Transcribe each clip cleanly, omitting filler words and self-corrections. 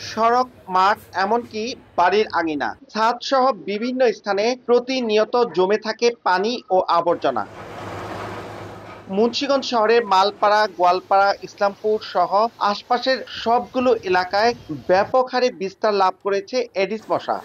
সড়ক, মাঠ, এমনকি বাড়ির আঙিনা, ছাদসহ বিভিন্ন স্থানে প্রতিনিয়ত জমে থাকে পানি ও আবর্জনা। মুন্সিগঞ্জ শহরের মালপাড়া, গোয়ালপাড়া, ইসলামপুর সহ আশপাশের সবগুলো এলাকায় ব্যাপক হারে বিস্তার লাভ করেছে এডিস মশা।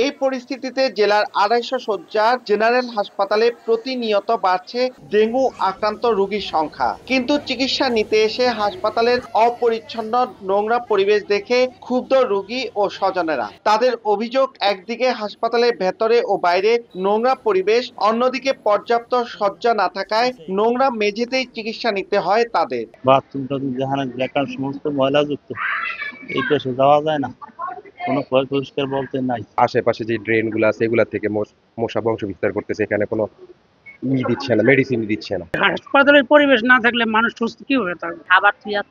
এই পরিস্থিতিতে জেলার ২৫০ শয্যার জেনারেল হাসপাতালে প্রতিনিয়ত বাড়ছে ডেঙ্গু আক্রান্ত রোগীর সংখ্যা। কিন্তু চিকিৎসা নিতে এসে হাসপাতালের অপরিচ্ছন্ন নোংরা পরিবেশ দেখে ক্ষুব্ধ রোগী ও স্বজনেরা। তাদের অভিযোগ, একদিকে হাসপাতালের ভেতরে ও বাইরে নোংরা পরিবেশ, অন্যদিকে পর্যাপ্ত শয্যা না থাকায় নোংরা মেঝেতেই চিকিৎসা নিতে হয় তাদের। বাথরুম টাথরুম যেখানে দেখার সমস্ত ময়লাযুক্ত, এই পাশে যাওয়া যায় না, কোনো পরিষ্কার বলতে নাই। আশেপাশে যে ড্রেন গুলো আছে এগুলা থেকে মশা বংশ বিস্তার করতেছে, এখানে কোনো দিচ্ছে না, মেডিসিন দিচ্ছে না। হাসপাতালের পরিবেশ না থাকলে মানুষ সুস্থ কিভাবে থাকবে? খাবার থুইয়া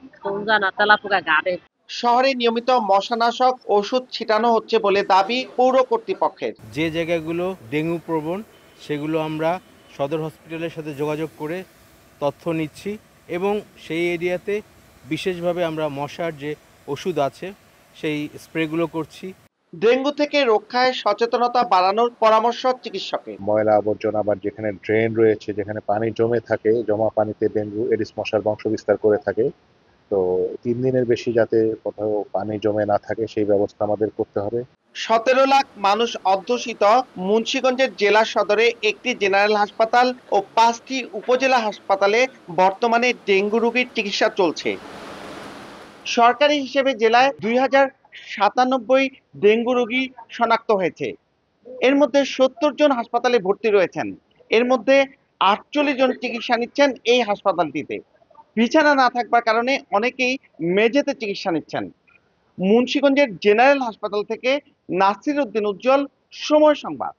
না তেলা পোকা গাড়ে। শহরে নিয়মিত মশানাশক ওষুধ ছিটানো হচ্ছে বলে দাবি পৌর কর্তৃপক্ষের। যে জায়গাগুলো ডেঙ্গু প্রবণ সেগুলো আমরা সদর হসপিটালের সাথে যোগাযোগ করে তথ্য নিচ্ছি এবং সেই এরিয়াতে বিশেষভাবে আমরা মশার যে ওষুধ আছে সেই স্প্রেগুলো করছি। ডেঙ্গু থেকে রক্ষায় সচেতনতা বাড়ানোর পরামর্শ চিকিৎসকের। ময়লা আবর্জনা বা যেখানে ড্রেন রয়েছে, যেখানে পানি জমে থাকে, জমা পানিতে ডেঙ্গু এডিস মশার বংশ বিস্তার করে থাকে। তো ৩ দিনের বেশি যাতে কোথাও পানি জমে না থাকে সেই ব্যবস্থা আমাদের করতে হবে। ১৭ লাখ মানুষ অধ্যুষিত মুন্সিগঞ্জের জেলা সদরে একটি জেনারেল হাসপাতাল ও ৫টি উপজেলা হাসপাতালে বর্তমানে ডেঙ্গু রোগীর চিকিৎসা চলছে। সরকারি হিসেবে জেলায় ২,০৯৭ ডেঙ্গু রোগী শনাক্ত হয়েছে। এর মধ্যে ৭০ জন হাসপাতালে ভর্তি রয়েছেন। এর মধ্যে ৪৮ জন চিকিৎসা নিচ্ছেন এই হাসপাতালটিতে। বিছানা না থাকবার কারণে অনেকেই মেঝেতে চিকিৎসা নিচ্ছেন। মুন্সিগঞ্জের জেনারেল হাসপাতাল থেকে নাসির উদ্দিন উজ্জ্বল, সময় সংবাদ।